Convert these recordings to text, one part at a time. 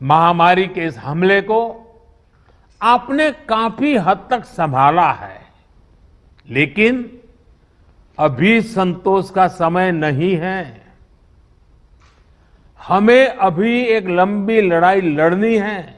महामारी के इस हमले को आपने काफी हद तक संभाला है, लेकिन अभी संतोष का समय नहीं है। हमें अभी एक लंबी लड़ाई लड़नी है।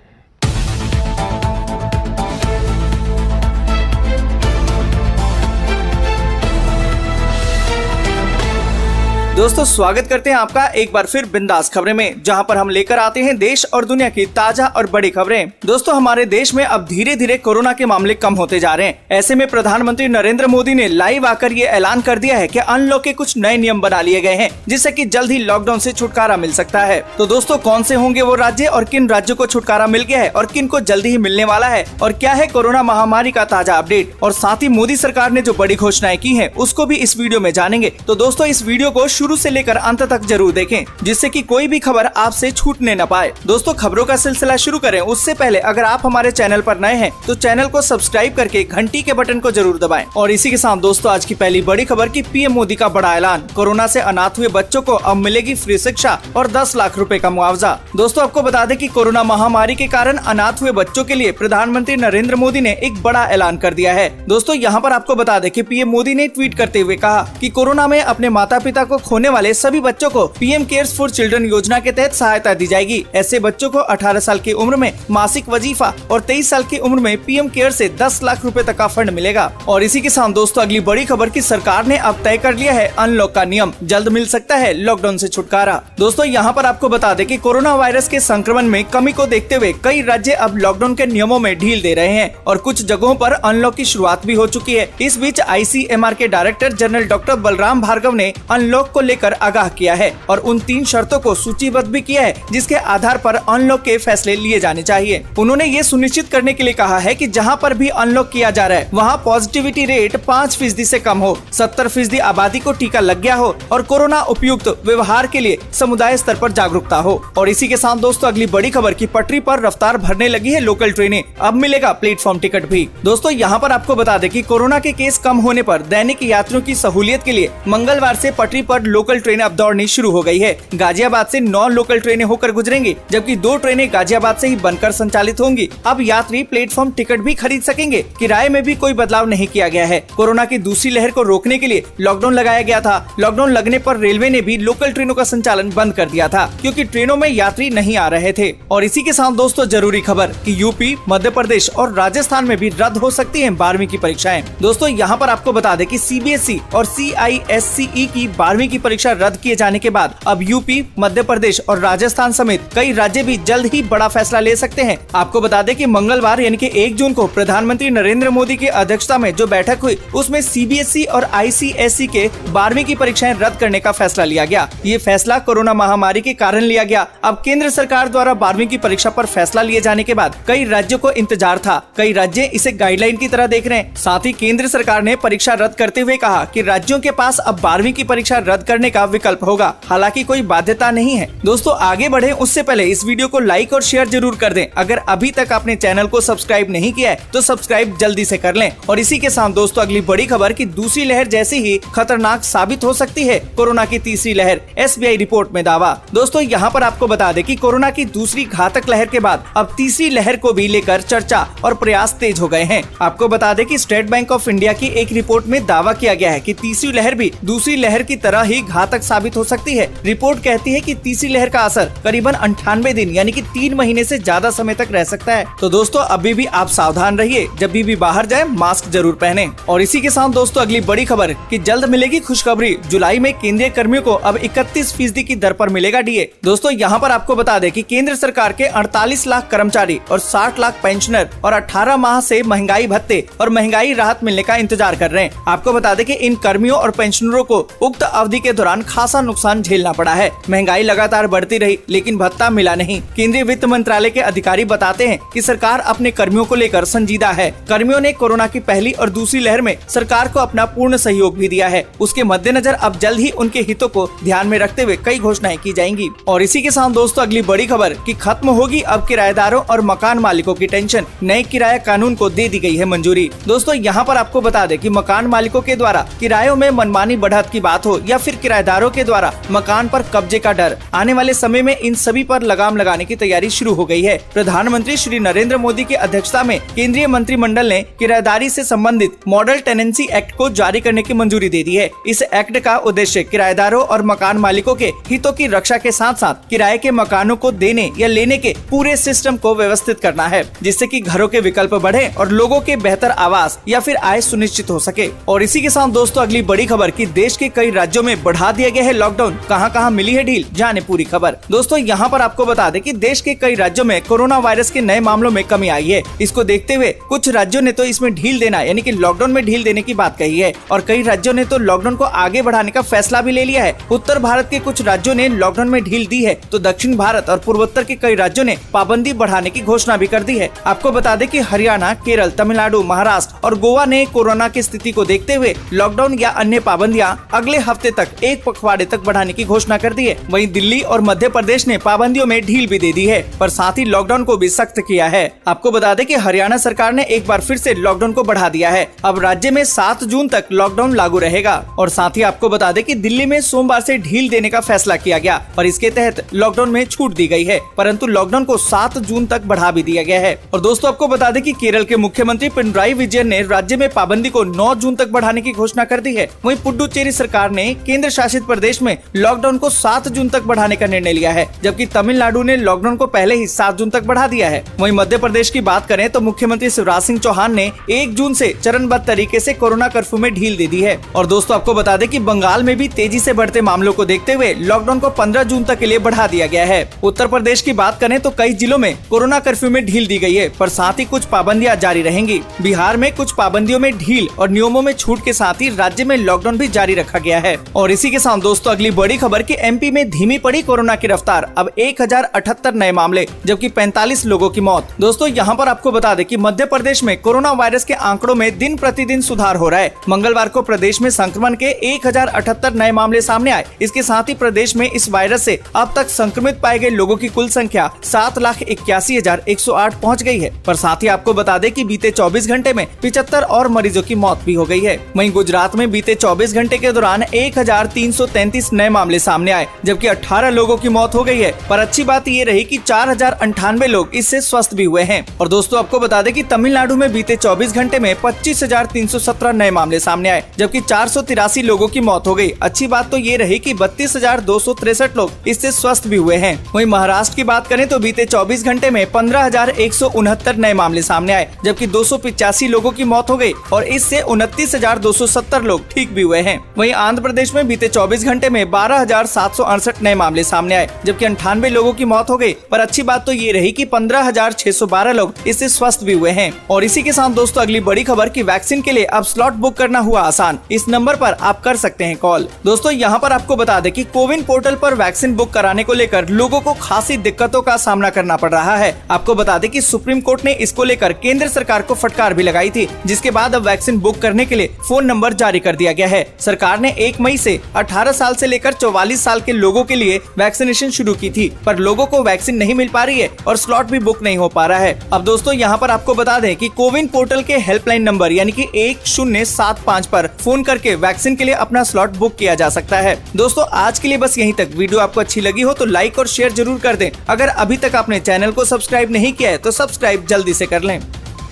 दोस्तों स्वागत करते हैं आपका एक बार फिर बिंदास खबरें में, जहां पर हम लेकर आते हैं देश और दुनिया की ताजा और बड़ी खबरें। दोस्तों हमारे देश में अब धीरे धीरे कोरोना के मामले कम होते जा रहे हैं। ऐसे में प्रधानमंत्री नरेंद्र मोदी ने लाइव आकर ये ऐलान कर दिया है कि अनलॉक के कुछ नए नियम बना लिए गए हैं, जिससे कि जल्द ही लॉकडाउन से छुटकारा मिल सकता है। तो दोस्तों कौन से होंगे वो राज्य और किन राज्यों को छुटकारा मिल गया है और किन को जल्दी ही मिलने वाला है, और क्या है कोरोना महामारी का ताजा अपडेट, और साथ ही मोदी सरकार ने जो बड़ी घोषणाएं की है उसको भी इस वीडियो में जानेंगे। तो दोस्तों इस वीडियो को शुरू से लेकर अंत तक जरूर देखें, जिससे कि कोई भी खबर आपसे छूटने न पाए। दोस्तों खबरों का सिलसिला शुरू करें उससे पहले अगर आप हमारे चैनल पर नए हैं तो चैनल को सब्सक्राइब करके घंटी के बटन को जरूर दबाएं। और इसी के साथ दोस्तों आज की पहली बड़ी खबर की पीएम मोदी का बड़ा ऐलान, कोरोना से अनाथ हुए बच्चों को अब मिलेगी फ्री शिक्षा और 10 लाख रुपए का मुआवजा। दोस्तों आपको बता दें कि कोरोना महामारी के कारण अनाथ हुए बच्चों के लिए प्रधानमंत्री नरेंद्र मोदी ने एक बड़ा ऐलान कर दिया है। दोस्तों यहाँ पर आपको बता दें कि पीएम मोदी ने ट्वीट करते हुए कहा कि कोरोना में अपने माता पिता को खोने वाले सभी बच्चों को पीएम केयर्स फॉर चिल्ड्रन योजना के तहत सहायता दी जाएगी। ऐसे बच्चों को 18 साल की उम्र में मासिक वजीफा और 23 साल की उम्र में पीएम केयर से 10 लाख रुपए तक का फंड मिलेगा। और इसी के साथ दोस्तों अगली बड़ी खबर की सरकार ने अब तय कर लिया है अनलॉक का नियम, जल्द मिल सकता है लॉकडाउन से छुटकारा। दोस्तों यहाँ पर आपको बता दें कि कोरोना वायरस के संक्रमण में कमी को देखते हुए कई राज्य अब लॉकडाउन के नियमों में ढील दे रहे हैं और कुछ जगहों पर अनलॉक की शुरुआत भी हो चुकी है। इस बीच ICMR के director general doctor Balram Bhargava ने अनलॉक को लेकर आगाह किया है और उन 3 शर्तों को सूचीबद्ध भी किया है जिसके आधार पर अनलॉक के फैसले लिए जाने चाहिए। उन्होंने ये सुनिश्चित करने के लिए कहा है कि जहां पर भी अनलॉक किया जा रहा है वहां पॉजिटिविटी रेट 5% से कम हो, 70% आबादी को टीका लग गया हो और कोरोना उपयुक्त व्यवहार के लिए समुदाय स्तर पर जागरूकता हो। और इसी के साथ दोस्तों अगली बड़ी खबर की पटरी पर रफ्तार भरने लगी है लोकल ट्रेनें, अब मिलेगा प्लेटफॉर्म टिकट भी। दोस्तों यहाँ पर आपको बता दें कि कोरोना के केस कम होने पर दैनिक यात्रियों की सहूलियत के लिए मंगलवार से पटरी पर लोकल ट्रेनें अब दौड़नी शुरू हो गई है। गाजियाबाद से 9 लोकल ट्रेनें होकर गुजरेंगी, जबकि 2 ट्रेनें गाजियाबाद से ही बनकर संचालित होंगी। अब यात्री प्लेटफॉर्म टिकट भी खरीद सकेंगे। किराए में भी कोई बदलाव नहीं किया गया है। कोरोना की दूसरी लहर को रोकने के लिए लॉकडाउन लगाया गया था। लॉकडाउन लगने पर रेलवे ने भी लोकल ट्रेनों का संचालन बंद कर दिया था, क्योंकि ट्रेनों में यात्री नहीं आ रहे थे। और इसी के साथ दोस्तों जरूरी खबर कि यूपी, मध्य प्रदेश और राजस्थान में भी रद्द हो सकती है 12वीं की परीक्षाएं। दोस्तों यहाँ पर आपको बता दें कि CBSE और CISCE की 12वीं की परीक्षा रद्द किए जाने के बाद अब यूपी, मध्य प्रदेश और राजस्थान समेत कई राज्य भी जल्द ही बड़ा फैसला ले सकते हैं। आपको बता दें कि मंगलवार यानी कि 1 जून को प्रधानमंत्री नरेंद्र मोदी की अध्यक्षता में जो बैठक हुई उसमें CBSE और ICSE के 12वीं की परीक्षाएं रद्द करने का फैसला लिया गया। ये फैसला कोरोना महामारी के कारण लिया गया। अब केंद्र सरकार द्वारा 12वीं की परीक्षा पर फैसला लिए जाने के बाद कई राज्यों को इंतजार था। कई राज्य इसे गाइडलाइन की तरह देख रहे हैं। साथ ही केंद्र सरकार ने परीक्षा रद्द करते हुए कहा कि राज्यों के पास अब 12वीं की परीक्षा रद्द करने का विकल्प होगा। हालांकि कोई बाध्यता नहीं है। दोस्तों आगे बढ़े उससे पहले इस वीडियो को लाइक और शेयर जरूर कर दें। अगर अभी तक आपने चैनल को सब्सक्राइब नहीं किया है तो सब्सक्राइब जल्दी से कर लें। और इसी के साथ दोस्तों अगली बड़ी खबर की दूसरी लहर जैसी ही खतरनाक साबित हो सकती है कोरोना की तीसरी लहर, SBI रिपोर्ट में दावा। दोस्तों यहाँ पर आपको बता दें कि कोरोना की दूसरी घातक लहर के बाद अब तीसरी लहर को भी लेकर चर्चा और प्रयास तेज हो गए हैं। आपको बता दें कि स्टेट बैंक ऑफ इंडिया की एक रिपोर्ट में दावा किया गया है कि तीसरी लहर भी दूसरी लहर की तरह ही घातक साबित हो सकती है। रिपोर्ट कहती है कि तीसरी लहर का असर करीबन 98 दिन यानी कि 3 महीने से ज्यादा समय तक रह सकता है। तो दोस्तों अभी भी आप सावधान रहिए, जब भी बाहर जाए मास्क जरूर पहने। और इसी के साथ दोस्तों अगली बड़ी खबर कि जल्द मिलेगी खुशखबरी, जुलाई में केंद्रीय कर्मियों को अब 31% की दर पर मिलेगा DA। दोस्तों यहाँ पर आपको बता दें कि केंद्र सरकार के 48 लाख कर्मचारी और 60 लाख पेंशनर और 18 माह से महंगाई भत्ते और महंगाई राहत मिलने का इंतजार कर रहे हैं। आपको बता दें कि इन कर्मियों और पेंशनरों को उक्त अवधि के दौरान खासा नुकसान झेलना पड़ा है। महंगाई लगातार बढ़ती रही लेकिन भत्ता मिला नहीं। केंद्रीय वित्त मंत्रालय के अधिकारी बताते हैं कि सरकार अपने कर्मियों को लेकर संजीदा है। कर्मियों ने कोरोना की पहली और दूसरी लहर में सरकार को अपना पूर्ण सहयोग भी दिया है। उसके मद्देनजर अब जल्द ही उनके हितों को ध्यान में रखते हुए कई घोषणाएं की जाएंगी। और इसी के साथ दोस्तों अगली बड़ी खबर कि खत्म होगी अब किराएदारों और मकान मालिकों की टेंशन, नए किराया कानून को दे दी गई है मंजूरी। दोस्तों यहाँ पर आपको बता दें कि मकान मालिकों के द्वारा किरायों में मनमानी बढ़त की बात हो या फिर किराएदारों के द्वारा मकान पर कब्जे का डर। आने वाले समय में इन सभी पर लगाम लगाने की तैयारी शुरू हो गई है। प्रधानमंत्री श्री नरेंद्र मोदी की अध्यक्षता में केंद्रीय मंत्रिमंडल ने किराएदारी से संबंधित मॉडल टेनेंसी एक्ट को जारी करने की मंजूरी दे दी है। इस एक्ट का उद्देश्य किराएदारों और मकान मालिकों के हितों की रक्षा के साथ साथ किराए के मकानों को देने या लेने के पूरे सिस्टम को व्यवस्थित करना है, जिससे कि घरों के विकल्प बढ़े और लोगों के बेहतर आवास या फिर आय सुनिश्चित हो सके। और इसी के साथ दोस्तों अगली बड़ी खबर कि देश के कई राज्यों में बढ़ा दिया गया है लॉकडाउन। कहां-कहां मिली है ढील, जाने पूरी खबर। दोस्तों यहाँ पर आपको बता दें कि देश के कई राज्यों में कोरोना वायरस के नए मामलों में कमी आई है। इसको देखते हुए कुछ राज्यों ने तो इसमें ढील देना यानी कि लॉकडाउन में ढील देने की बात कही है और कई राज्यों ने तो लॉकडाउन को आगे बढ़ाने का फैसला भी ले लिया है। उत्तर भारत के कुछ राज्यों ने लॉकडाउन में ढील दी है तो दक्षिण भारत और पूर्वोत्तर के कई राज्यों ने पाबंदी बढ़ाने की घोषणा भी कर दी है। आपको बता दें कि हरियाणा, केरल, तमिलनाडु, महाराष्ट्र और गोवा ने कोरोना की स्थिति को देखते हुए लॉकडाउन या अन्य पाबंदियां अगले हफ्ते तक एक पखवाड़े तक बढ़ाने की घोषणा कर दी है। वहीं दिल्ली और मध्य प्रदेश ने पाबंदियों में ढील भी दे दी है, पर साथ ही लॉकडाउन को भी सख्त किया है। आपको बता दें कि हरियाणा सरकार ने एक बार फिर से लॉकडाउन को बढ़ा दिया है। अब राज्य में 7 जून तक लॉकडाउन लागू रहेगा। और साथ ही आपको बता दें कि दिल्ली में सोमवार से ढील देने का फैसला किया गया और इसके तहत लॉकडाउन में छूट दी गई है, परंतु लॉकडाउन को 7 जून तक बढ़ा भी दिया गया है। और दोस्तों आपको बता दें कि केरल के मुख्यमंत्री पिनराई विजयन ने राज्य में पाबंदी को 9 जून तक बढ़ाने की घोषणा कर दी है। वहीं पुडुचेरी सरकार ने केंद्र शासित प्रदेश में लॉकडाउन को 7 जून तक बढ़ाने का निर्णय लिया है, जबकि तमिलनाडु ने लॉकडाउन को पहले ही 7 जून तक बढ़ा दिया है। वहीं मध्य प्रदेश की बात करें तो मुख्यमंत्री शिवराज सिंह चौहान ने 1 जून से चरणबद्ध तरीके से कोरोना कर्फ्यू में ढील दे दी है। और दोस्तों आपको बता दें कि बंगाल में भी तेजी से बढ़ते मामलों को देखते हुए लॉकडाउन को 15 जून तक के लिए बढ़ा दिया गया है। उत्तर प्रदेश की बात करें तो कई जिलों में कोरोना कर्फ्यू में ढील दी गई है, पर साथ ही कुछ पाबंदियां जारी रहेंगी। बिहार में कुछ पाबंदियों में ढील और नियमों में छूट के साथ ही राज्य में लॉकडाउन भी जारी रखा गया है। और इसी के साथ दोस्तों अगली बड़ी खबर कि एमपी में धीमी पड़ी कोरोना की रफ्तार, अब 1078 नए मामले जबकि 45 लोगों की मौत। दोस्तों यहाँ पर आपको बता दें कि मध्य प्रदेश में कोरोना वायरस के आंकड़ों में दिन प्रतिदिन सुधार हो रहा है। मंगलवार को प्रदेश में संक्रमण के 1078 नए मामले सामने आए। इसके साथ ही प्रदेश में इस वायरस से अब तक संक्रमित पाए गए लोगों की कुल संख्या 7,81,108 पहुँच गई है। पर साथ ही आपको बता दें कि बीते 24 घंटे में 75 और मरीजों की मौत भी हो गई है। वहीं गुजरात में बीते 24 घंटे के दौरान 1333 नए मामले सामने आए, जबकि 18 लोगों की मौत हो गई है। पर अच्छी बात ये रही कि 4098 लोग इससे स्वस्थ भी हुए हैं। और दोस्तों आपको बता दें कि तमिलनाडु में बीते 24 घंटे में 25,317 नए मामले सामने आए, जबकि 483 लोगों की मौत हो गई। अच्छी बात तो ये रही कि 32,263 लोग इससे स्वस्थ भी हुए हैं। वहीं महाराष्ट्र की बात करें तो बीते 24 घंटे में 15,169 नए मामले सामने आए, जबकि 285 लोगों की मौत हो गई और इससे 29,270 लोग ठीक भी हुए हैं। वहीं आंध्र प्रदेश में बीते 24 घंटे में 12,768 नए मामले सामने आए, जबकि 98 लोगों की मौत हो गई। पर अच्छी बात तो ये रही कि 15,612 लोग इससे स्वस्थ भी हुए हैं। और इसी के साथ दोस्तों अगली बड़ी खबर कि वैक्सीन के लिए अब स्लॉट बुक करना हुआ आसान। इस नंबर पर आप कर सकते हैं कॉल। दोस्तों यहाँ पर आपको बता दें कि कोविन पोर्टल पर वैक्सीन बुक कराने को लेकर लोगों को खासी दिक्कतों का सामना करना पड़ रहा है। आपको बता दें कि सुप्रीम कोर्ट ने इसको लेकर केंद्र सरकार को फटकार भी लगाई थी, जिसके बाद अब वैक्सीन बुक करने के लिए फोन नंबर जारी कर दिया गया है। सरकार ने 1 मई से 18 साल से लेकर 44 साल के लोगों के लिए वैक्सीनेशन शुरू की थी, पर लोगों को वैक्सीन नहीं मिल पा रही है और स्लॉट भी बुक नहीं हो पा रहा है। अब दोस्तों यहाँ पर आपको बता दें कि कोविन पोर्टल के हेल्पलाइन नंबर यानी कि 1075 पर फोन करके वैक्सीन के लिए अपना स्लॉट बुक किया जा सकता है। दोस्तों आज के लिए बस यहीं तक। वीडियो आपको अच्छी लगी हो तो लाइक और शेयर जरूर कर दें। अगर अभी तक आपने चैनल को सब्सक्राइब नहीं किया है तो सब्सक्राइब जल्दी से कर लें।